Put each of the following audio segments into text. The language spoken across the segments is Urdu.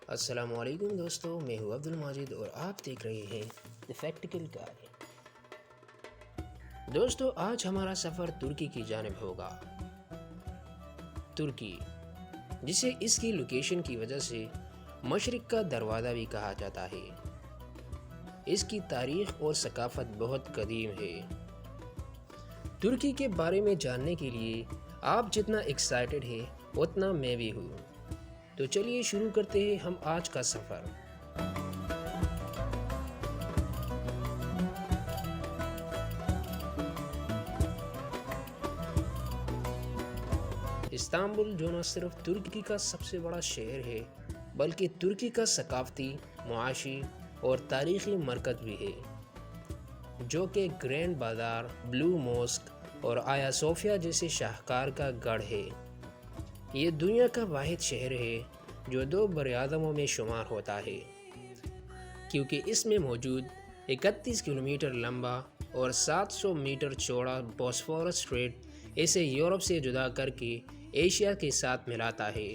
السلام علیکم دوستو، میں ہوں عبد الماجد اور آپ دیکھ رہے ہیں دی فیکٹیکل گائے۔ دوستو، آج ہمارا سفر ترکی کی جانب ہوگا۔ ترکی، جسے اس کی لوکیشن کی وجہ سے مشرق کا دروازہ بھی کہا جاتا ہے، اس کی تاریخ اور ثقافت بہت قدیم ہے۔ ترکی کے بارے میں جاننے کے لیے آپ جتنا ایکسائٹڈ ہیں اتنا میں بھی ہوں، تو چلیے شروع کرتے ہیں ہم آج کا سفر۔ استنبول جو نہ صرف ترکی کا سب سے بڑا شہر ہے بلکہ ترکی کا ثقافتی، معاشی اور تاریخی مرکز بھی ہے، جو کہ گرینڈ بازار، بلو موسک اور آیا صوفیہ جیسے شاہکار کا گڑھ ہے۔ یہ دنیا کا واحد شہر ہے جو 2 براعظموں میں شمار ہوتا ہے، کیونکہ اس میں موجود 31 کلومیٹر لمبا اور 700 میٹر چوڑا بوسفورس اسٹریٹ اسے یورپ سے جدا کر کے ایشیا کے ساتھ ملاتا ہے۔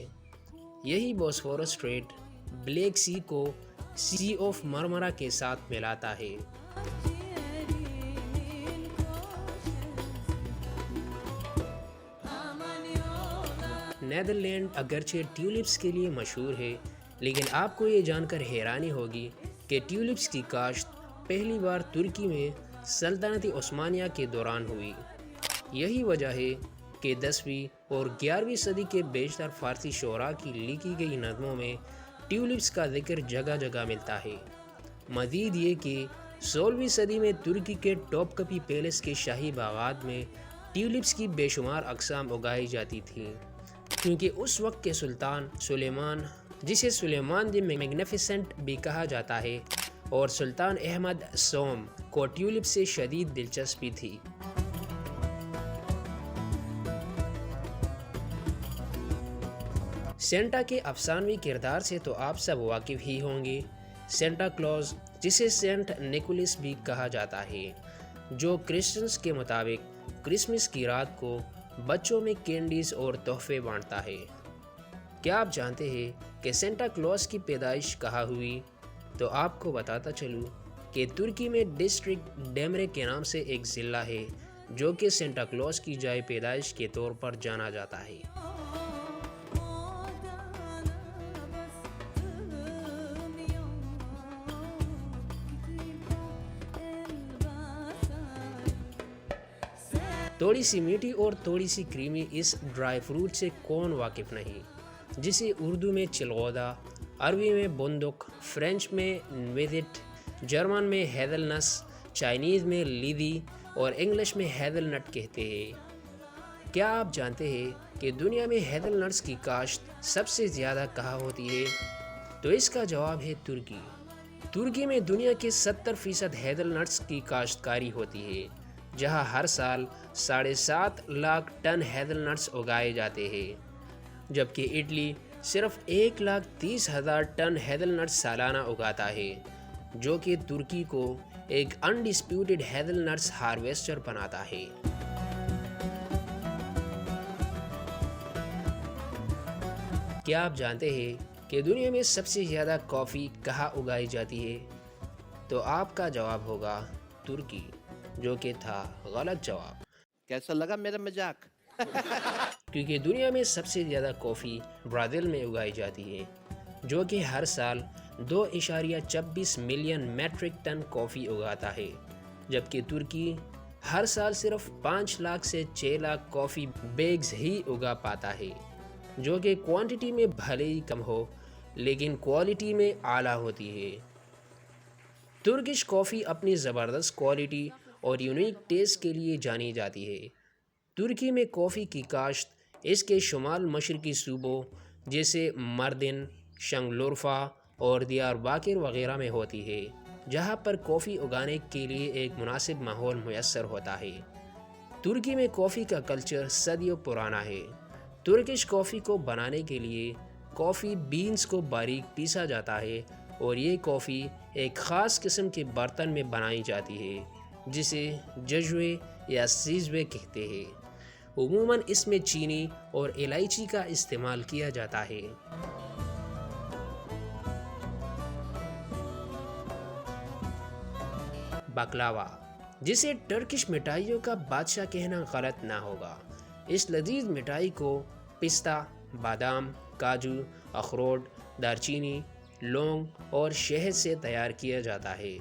یہی بوسفورس اسٹریٹ بلیک سی کو سی آف مرمرا کے ساتھ ملاتا ہے۔ نیدرلینڈ اگرچہ ٹیولپس کے لیے مشہور ہے، لیکن آپ کو یہ جان کر حیرانی ہوگی کہ ٹیولپس کی کاشت پہلی بار ترکی میں سلطنت عثمانیہ کے دوران ہوئی۔ یہی وجہ ہے کہ 10ویں اور 11ویں صدی کے بیشتر فارسی شعراء کی لکھی گئی نظموں میں ٹیولپس کا ذکر جگہ جگہ ملتا ہے۔ مزید یہ کہ 16ویں صدی میں ترکی کے ٹاپ کپی پیلس کے شاہی باغات میں ٹیولپس کی بے شمار اقسام اگائی جاتی تھیں، کیونکہ اس وقت کے سلطان سلیمان، جسے سلیمان دی میگنیفیسنٹ بھی کہا جاتا ہے، اور سلطان احمد سوم کو ٹیولپ سے شدید دلچسپی تھی۔ سینٹا کے افسانوی کردار سے تو آپ سب واقف ہی ہوں گے۔ سینٹا کلوز، جسے سینٹ نیکولس بھی کہا جاتا ہے، جو کرسچنز کے مطابق کرسمس کی رات کو بچوں میں کینڈیز اور تحفے بانٹتا ہے۔ کیا آپ جانتے ہیں کہ سینٹا کلوز کی پیدائش کہاں ہوئی؟ تو آپ کو بتاتا چلوں کہ ترکی میں ڈسٹرکٹ ڈیمرے کے نام سے ایک ضلع ہے، جو کہ سینٹا کلوز کی جائے پیدائش کے طور پر جانا جاتا ہے۔ تھوڑی سی میٹھی اور تھوڑی سی کریمی اس ڈرائی فروٹ سے کون واقف نہیں، جسے اردو میں چلغوزہ، عربی میں بندق، فرینچ میں نویزٹ، جرمن میں ہیزل نٹس، چائنیز میں لیدی اور انگلش میں ہیزل نٹ کہتے ہیں۔ کیا آپ جانتے ہیں کہ دنیا میں ہیزل نٹس کی کاشت سب سے زیادہ کہاں ہوتی ہے؟ تو اس کا جواب ہے ترکی۔ ترکی میں دنیا کے 70% ہیزل نٹس کی کاشتکاری ہوتی ہے، جہاں ہر سال 7.5 لاکھ ٹن ہیزل نٹس اگائے جاتے ہیں، جبکہ اٹلی صرف 1,30,000 ٹن ہیزل نٹس سالانہ اگاتا ہے، جو کہ ترکی کو ایک انڈسپیوٹڈ ہیزل نٹس ہارویسٹر بناتا ہے۔ کیا آپ جانتے ہیں کہ دنیا میں سب سے زیادہ کافی کہاں اگائی جاتی ہے؟ تو آپ کا جواب ہوگا ترکی، جو کہ تھا غلط جواب۔ کیسا لگا میرا مذاق؟ کیونکہ دنیا میں سب سے زیادہ کافی برازیل میں اگائی جاتی ہے، جو کہ ہر سال 2.26 ملین میٹرک ٹن کافی اگاتا ہے، جبکہ ترکی ہر سال صرف 5 لاکھ سے 6 لاکھ کافی بیگز ہی اگا پاتا ہے، جو کہ کوانٹٹی میں بھلے ہی کم ہو لیکن کوالٹی میں اعلیٰ ہوتی ہے۔ ترکش کافی اپنی زبردست کوالٹی اور یونیک ٹیسٹ کے لیے جانی جاتی ہے۔ ترکی میں کافی کی کاشت اس کے شمال مشرقی صوبوں جیسے مردن، شنگلورفا اور دیار باکر وغیرہ میں ہوتی ہے، جہاں پر کافی اگانے کے لیے ایک مناسب ماحول میسر ہوتا ہے۔ ترکی میں کافی کا کلچر صدیوں پرانا ہے۔ ترکش کافی کو بنانے کے لیے کافی بینز کو باریک پیسا جاتا ہے اور یہ کافی ایک خاص قسم کے برتن میں بنائی جاتی ہے، جسے ججوے یا سیزوے کہتے ہیں۔ عموماً اس میں چینی اور الائچی کا استعمال کیا جاتا ہے۔ بکلاوا، جسے ٹرکش مٹھائیوں کا بادشاہ کہنا غلط نہ ہوگا۔ اس لذیذ مٹھائی کو پستہ، بادام، کاجو، اخروٹ، دارچینی، لونگ اور شہد سے تیار کیا جاتا ہے۔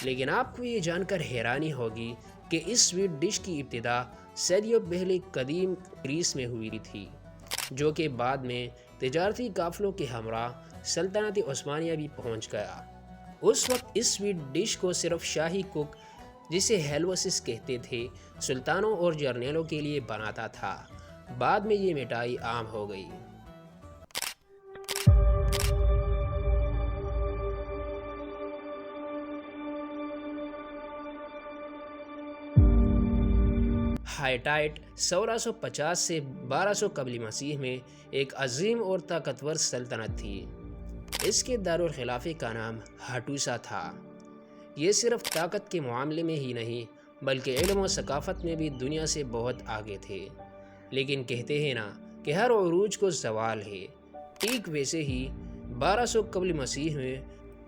لیکن آپ کو یہ جان کر حیرانی ہوگی کہ اس سویٹ ڈش کی ابتدا صدیوں پہلے قدیم گریس میں ہوئی تھی، جو کہ بعد میں تجارتی قافلوں کے ہمراہ سلطنت عثمانیہ بھی پہنچ گیا۔ اس وقت اس سویٹ ڈش کو صرف شاہی کوک، جسے ہیلوسس کہتے تھے، سلطانوں اور جرنیلوں کے لیے بناتا تھا۔ بعد میں یہ مٹھائی عام ہو گئی۔ ہائٹائٹ 1650 سے 1200 قبل مسیح میں ایک عظیم اور طاقتور سلطنت تھی۔ اس کے دارالخلافے کا نام ہٹوسا تھا۔ یہ صرف طاقت کے معاملے میں ہی نہیں بلکہ علم و ثقافت میں بھی دنیا سے بہت آگے تھے۔ لیکن کہتے ہیں نا کہ ہر عروج کو زوال ہے، ٹھیک ویسے ہی 1200 قبل مسیح میں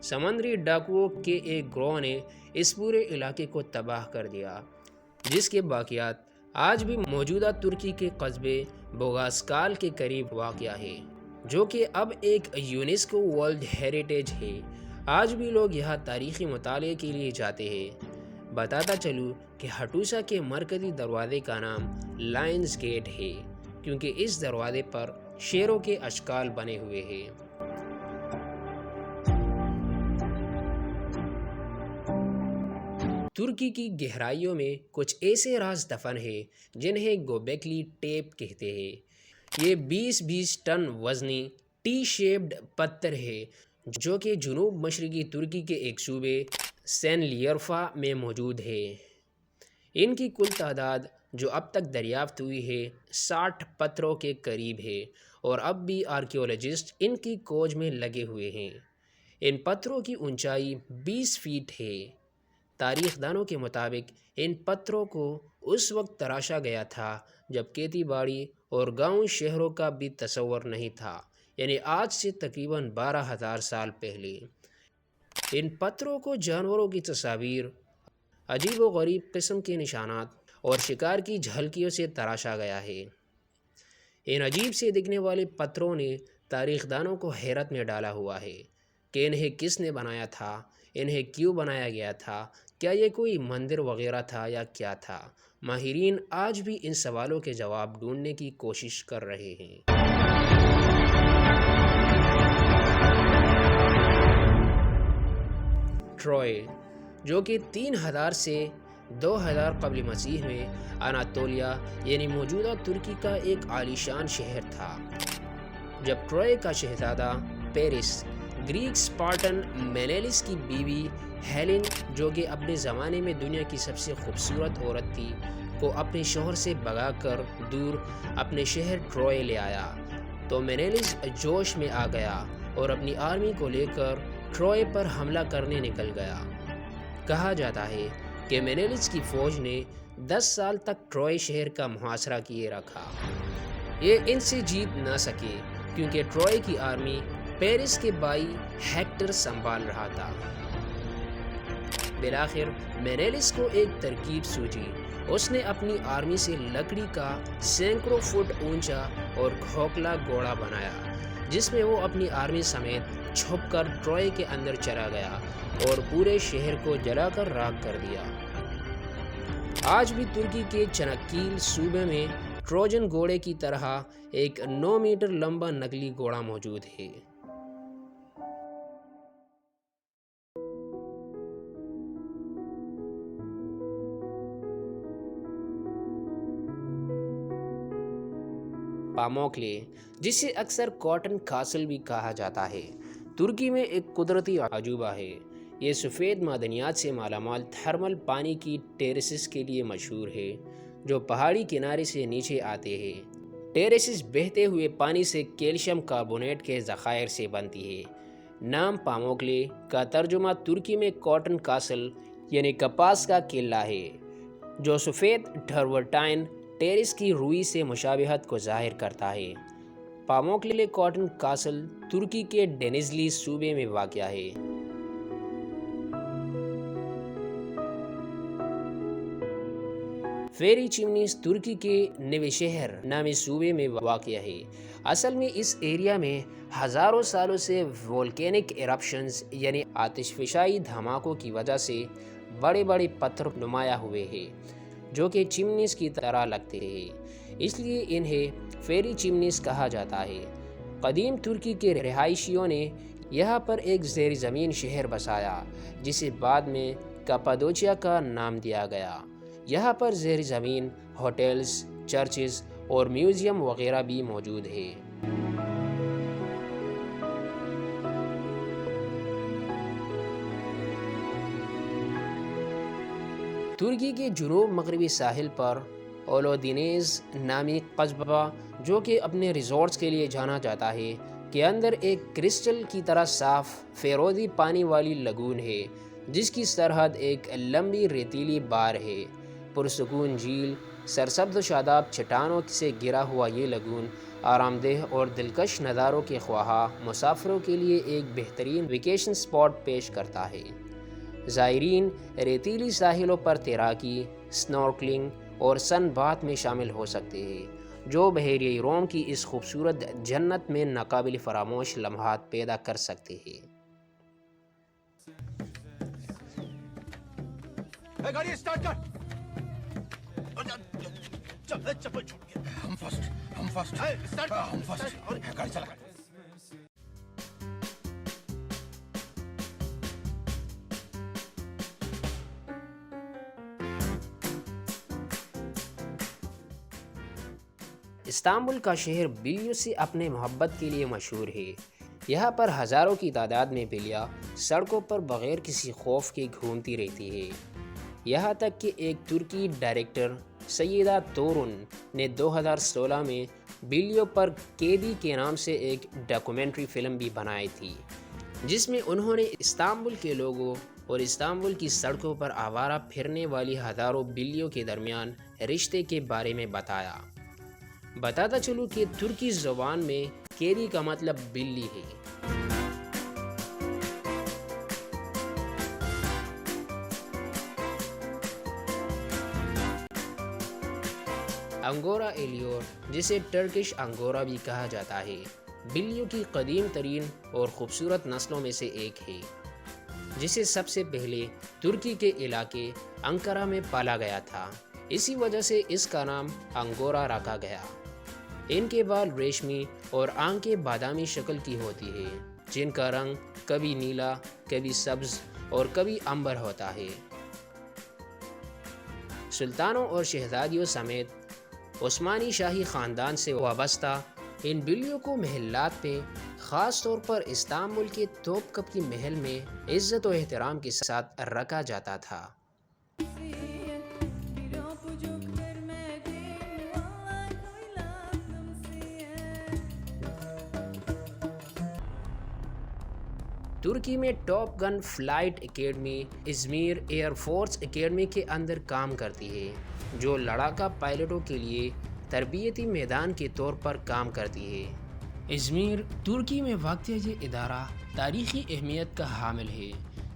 سمندری ڈاکوؤں کے ایک گروہ نے اس پورے علاقے کو تباہ کر دیا، جس کے باقیات آج بھی موجودہ ترکی کے قصبے بوغازکال کے قریب واقع ہے، جو کہ اب ایک یونیسکو ورلڈ ہیریٹیج ہے۔ آج بھی لوگ یہاں تاریخی مطالعے کے لیے جاتے ہیں۔ بتاتا چلوں کہ ہٹوسا کے مرکزی دروازے کا نام لائنز گیٹ ہے، کیونکہ اس دروازے پر شیروں کے اشکال بنے ہوئے ہیں۔ ترکی کی گہرائیوں میں کچھ ایسے راز دفن ہیں جنہیں گوبیکلی ٹیپ کہتے ہیں۔ یہ 20 ٹن وزنی ٹی شیپڈ پتھر ہے جو کہ جنوب مشرقی ترکی کے ایک صوبے سینلیرفا میں موجود ہے۔ ان کی کل تعداد جو اب تک دریافت ہوئی ہے 60 پتھروں کے قریب ہے، اور اب بھی آرکیولوجسٹ ان کی کھوج میں لگے ہوئے ہیں۔ ان پتھروں کی اونچائی 20 فیٹ ہے۔ تاریخ دانوں کے مطابق ان پتھروں کو اس وقت تراشا گیا تھا جب کھیتی باڑی اور گاؤں شہروں کا بھی تصور نہیں تھا، یعنی آج سے تقریباً 12,000 سال پہلے۔ ان پتھروں کو جانوروں کی تصاویر، عجیب و غریب قسم کے نشانات اور شکار کی جھلکیوں سے تراشا گیا ہے۔ ان عجیب سے دکھنے والے پتھروں نے تاریخ دانوں کو حیرت میں ڈالا ہوا ہے کہ انہیں کس نے بنایا تھا، انہیں کیوں بنایا گیا تھا، کیا یہ کوئی مندر وغیرہ تھا یا کیا تھا؟ ماہرین آج بھی ان سوالوں کے جواب ڈھونڈنے کی کوشش کر رہے ہیں۔ ٹروئے، جو کہ 3000 سے 2000 قبل مسیح میں اناطولیہ یعنی موجودہ ترکی کا ایک عالیشان شہر تھا۔ جب ٹروئے کا شہزادہ پیرس گریک اسپارٹن مینیلس کی بیوی ہیلن، جو کہ اپنے زمانے میں دنیا کی سب سے خوبصورت عورت تھی، کو اپنے شوہر سے بھگا کر دور اپنے شہر ٹروئے لے آیا تو مینیلس جوش میں آ گیا اور اپنی آرمی کو لے کر ٹروئے پر حملہ کرنے نکل گیا۔ کہا جاتا ہے کہ مینیلس کی فوج نے 10 سال تک ٹروئے شہر کا محاصرہ کیے رکھا۔ یہ ان سے جیت نہ سکے کیونکہ ٹروئے کی آرمی پیرس کے بھائی ہیکٹر سنبھال رہا تھا۔ بالآخر مینیلس کو ایک ترکیب سوجی۔ اس نے اپنی آرمی سے لکڑی کا سینکڑوں فٹ اونچا اور کھوکھلا گھوڑا بنایا، جس میں وہ اپنی آرمی سمیت چھپ کر ٹروئے کے اندر چلا گیا اور پورے شہر کو جلا کر راکھ کر دیا۔ آج بھی ترکی کے چنکیل صوبے میں ٹروجن گھوڑے کی طرح ایک 9 میٹر لمبا نقلی گھوڑا موجود ہے۔ پاموکلے، جسے اکثر کاٹن کاسل بھی کہا جاتا ہے، ترکی میں ایک قدرتی عجوبہ ہے۔ یہ سفید معدنیات سے مالا مال تھرمل پانی کی ٹیریسز کے لیے مشہور ہے جو پہاڑی کنارے سے نیچے آتے ہیں۔ ٹیریسز بہتے ہوئے پانی سے کیلشیم کاربونیٹ کے ذخائر سے بنتی ہے۔ نام پاموکلے کا ترجمہ ترکی میں کاٹن کاسل یعنی کپاس کا قلعہ ہے، جو سفید ٹھرورٹائن ٹیرس کی روئی سے مشابہت کو ظاہر کرتا ہے۔ پاموکلے کاٹن کاسل ترکی کے ڈینیزلی صوبے میں واقع ہے۔ فیری چمنیز ترکی کے نوے شہر نامی صوبے میں واقع ہے۔ اصل میں اس ایریا میں ہزاروں سالوں سے وولکینک ایرپشنز یعنی آتش فشائی دھماکوں کی وجہ سے بڑے بڑے پتھر نمایاں ہوئے ہیں جو کہ چمنیز کی طرح لگتے ہیں، اس لیے انہیں فیری چمنیز کہا جاتا ہے۔ قدیم ترکی کے رہائشیوں نے یہاں پر ایک زیر زمین شہر بسایا جسے بعد میں کپادوچیا کا نام دیا گیا۔ یہاں پر زیر زمین ہوٹلز، چرچز اور میوزیم وغیرہ بھی موجود ہیں۔ ترکی کے جنوب مغربی ساحل پر اولودینیز نامی قصبہ، جو کہ اپنے ریزورٹس کے لیے جانا جاتا ہے، کے اندر ایک کرسٹل کی طرح صاف فیروزی پانی والی لگون ہے جس کی سرحد ایک لمبی ریتیلی بار ہے۔ پرسکون جھیل، سرسبز و شاداب چٹانوں سے گرا ہوا یہ لگون آرام دہ اور دلکش نظاروں کے خواہاں مسافروں کے لیے ایک بہترین ویکیشن سپاٹ پیش کرتا ہے۔ زائرین ریتیلی ساحلوں پر تیراکی، سنورکلنگ اور سن بات میں شامل ہو سکتے ہیں، جو بحیرہ روم کی اس خوبصورت جنت میں ناقابل فراموش لمحات پیدا کر سکتے ہیں۔ گاڑی اسٹارٹ کر۔ چپل چھوٹ گیا۔ ہم فرسٹ گاڑی چلا کر۔ استنبول کا شہر بلیوں سے اپنے محبت کے لیے مشہور ہے۔ یہاں پر ہزاروں کی تعداد میں بلیاں سڑکوں پر بغیر کسی خوف کے گھومتی رہتی ہے، یہاں تک کہ ایک ترکی ڈائریکٹر سیدہ تورن نے 2016 میں بلیوں پر قیدی کے نام سے ایک ڈاکومنٹری فلم بھی بنائی تھی، جس میں انہوں نے استنبول کے لوگوں اور استنبول کی سڑکوں پر آوارہ پھرنے والی ہزاروں بلیوں کے درمیان رشتے کے بارے میں بتایا۔ بتاتا چلوں کہ ترکی زبان میں قیدی کا مطلب بلی ہے۔ انگورا ایلیور، جسے ٹرکش انگورا بھی کہا جاتا ہے، بلیوں کی قدیم ترین اور خوبصورت نسلوں میں سے ایک ہے، جسے سب سے پہلے ترکی کے علاقے انقرہ میں پالا گیا تھا، اسی وجہ سے اس کا نام انگورا رکھا گیا۔ ان کے بال ریشمی اور آنکھیں بادامی شکل کی ہوتی ہے، جن کا رنگ کبھی نیلا، کبھی سبز اور کبھی عنبر ہوتا ہے۔ سلطانوں اور شہزادیوں سمیت عثمانی شاہی خاندان سے وابستہ ان بلیوں کو محلات پہ، خاص طور پر استنبول کے توپ کپی محل میں عزت و احترام کے ساتھ رکھا جاتا تھا۔ ترکی میں top gun flight academy Izmir air force academy کے اندر کام کرتی ہے، جو لڑاکا پائلٹوں کے لیے تربیتی میدان کے طور پر کام کرتی ہے۔ ازمیر ترکی میں واقع یہ ادارہ تاریخی اہمیت کا حامل ہے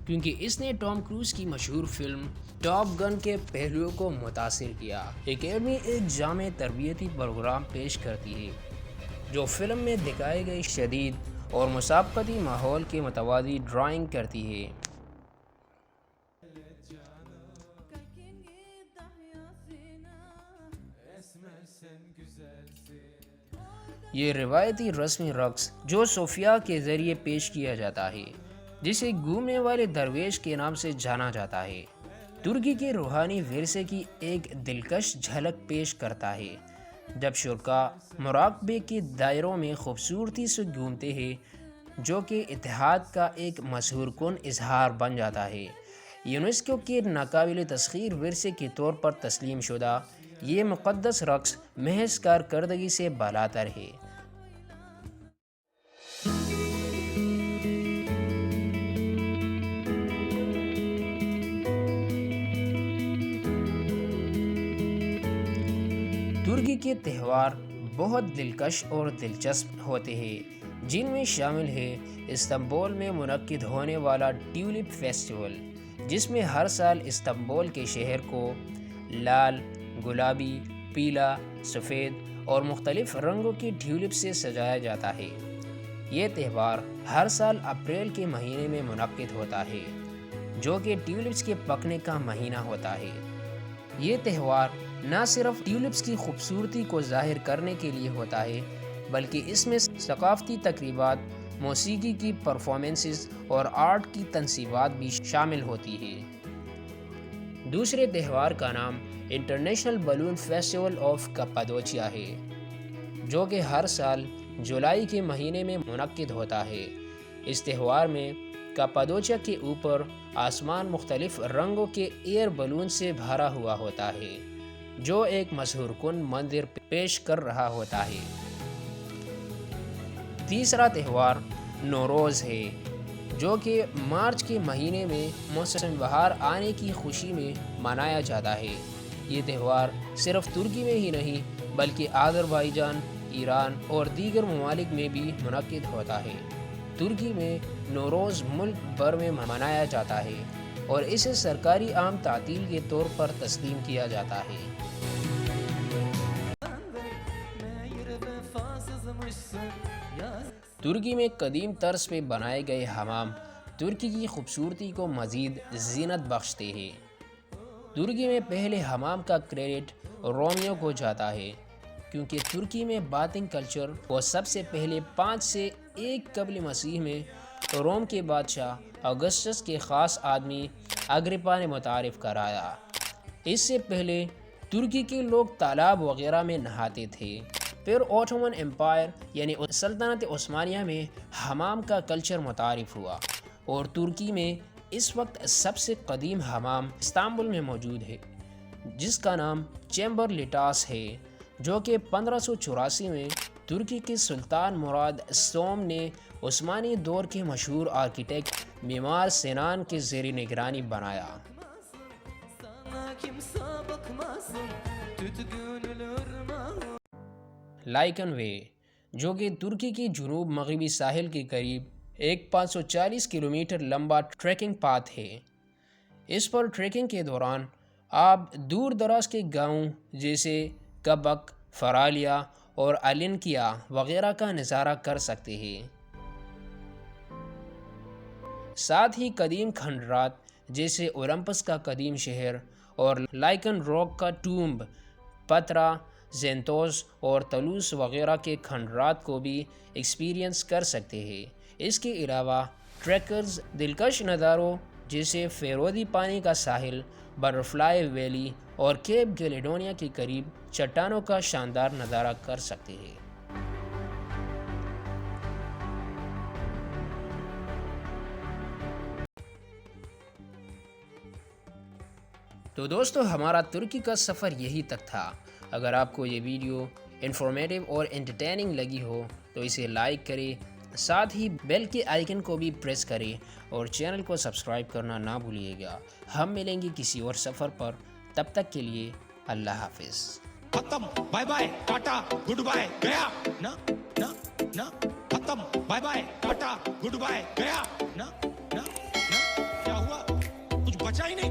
کیونکہ اس نے ٹام کروز کی مشہور فلم ٹاپ گن کے پہلوؤں کو متاثر کیا۔ اکیڈمی ایک جامع تربیتی پروگرام پیش کرتی ہے جو فلم میں دکھائے گئے شدید اور مسابقتی ماحول کے متوازی ڈرائنگ کرتی ہے۔ یہ روایتی رسمی رقص جو صوفیہ کے ذریعے پیش کیا جاتا ہے، جسے گھومنے والے درویش کے نام سے جانا جاتا ہے، ترکی کے روحانی ورثے کی ایک دلکش جھلک پیش کرتا ہے۔ جب شرکاء مراقبے کے دائروں میں خوبصورتی سے گھومتے ہیں، جو کہ اتحاد کا ایک مظہور کن اظہار بن جاتا ہے، یونیسکو کے ناقابل تسخیر ورثے کے طور پر تسلیم شدہ یہ مقدس رقص محض کارکردگی سے بالاتر ہے۔ ترکی کے تہوار بہت دلکش اور دلچسپ ہوتے ہیں، جن میں شامل ہے استنبول میں منعقد ہونے والا ٹیولپ فیسٹیول، جس میں ہر سال استنبول کے شہر کو لال، گلابی، پیلا، سفید اور مختلف رنگوں کی ٹیولپ سے سجایا جاتا ہے۔ یہ تہوار ہر سال اپریل کے مہینے میں منعقد ہوتا ہے، جو کہ ٹیولپس کے پکنے کا مہینہ ہوتا ہے۔ یہ تہوار نہ صرف ٹیولپس کی خوبصورتی کو ظاہر کرنے کے لیے ہوتا ہے، بلکہ اس میں ثقافتی تقریبات، موسیقی کی پرفارمنسز اور آرٹ کی تنصیبات بھی شامل ہوتی ہے۔ دوسرے تہوار کا نام انٹرنیشنل بلون فیسٹیول آف کپادوچیا ہے، جو کہ ہر سال جولائی کے مہینے میں منعقد ہوتا ہے۔ اس تہوار میں کپادوچیا کے اوپر آسمان مختلف رنگوں کے ایئر بلون سے بھرا ہوا ہوتا ہے، جو ایک مسحور کن منظر پیش کر رہا ہوتا ہے۔ تیسرا تہوار نوروز ہے، جو کہ مارچ کے مہینے میں موسم بہار آنے کی خوشی میں منایا جاتا ہے۔ یہ تہوار صرف ترکی میں ہی نہیں بلکہ آذربائیجان، ایران اور دیگر ممالک میں بھی منعقد ہوتا ہے۔ ترکی میں نوروز ملک بھر میں منایا جاتا ہے اور اسے سرکاری عام تعطیل کے طور پر تسلیم کیا جاتا ہے۔ ترکی میں قدیم طرز پہ بنائے گئے حمام ترکی کی خوبصورتی کو مزید زینت بخشتے ہیں۔ ترکی میں پہلے حمام کا کریڈٹ رومیوں کو جاتا ہے، کیونکہ ترکی میں باتنگ کلچر کو سب سے پہلے 5 سے 1 قبل مسیح میں روم کے بادشاہ اگسٹس کے خاص آدمی اگرپا نے متعارف کرایا۔ اس سے پہلے ترکی کے لوگ تالاب وغیرہ میں نہاتے تھے۔ پھر اوٹومن امپائر یعنی سلطنت عثمانیہ میں حمام کا کلچر متعارف ہوا، اور ترکی میں اس وقت سب سے قدیم حمام استنبول میں موجود ہے، جس کا نام چیمبر لٹاس ہے، جو کہ 1584 میں ترکی کے سلطان مراد سوم نے عثمانی دور کے مشہور آرکیٹیکٹ معمار سینان کے زیر نگرانی بنایا۔ لائکن وے، جو کہ ترکی کی جنوب مغربی ساحل کے قریب ایک 540 کلومیٹر لمبا ٹریکنگ پاتھ ہے۔ اس پر ٹریکنگ کے دوران آپ دور دراز کے گاؤں جیسے کبک، فرالیا اور الینکیا وغیرہ کا نظارہ کر سکتے ہیں۔ ساتھ ہی قدیم کھنڈرات جیسے اولمپس کا قدیم شہر اور لائکن راک کا ٹومب، پترا، زینتوس اور تلوس وغیرہ کے کھنڈرات کو بھی ایکسپیرینس کر سکتے ہیں۔ اس کے علاوہ ٹریکرز دلکش نظاروں جیسے فیرودی پانی کا ساحل، بٹرفلائی ویلی اور کیپ کیلیڈونیا کے قریب چٹانوں کا شاندار نظارہ کر سکتے ہیں۔ تو دوستو، ہمارا ترکی کا سفر یہی تک تھا۔ اگر آپ کو یہ ویڈیو انفارمیٹیو اور انٹرٹیننگ لگی ہو تو اسے لائک کریں، ساتھ ہی بیل کے آئیکن کو بھی پریس کریں اور چینل کو سبسکرائب کرنا نہ بھولیے گا۔ ہم ملیں گے کسی اور سفر پر، تب تک کے لیے اللہ حافظ۔ ختم، bye bye, tata, goodbye, گیا نا نا نا، ختم، bye bye, tata, goodbye, گیا نا نا نا، کیا ہوا؟ کچھ بچا ہی نہیں۔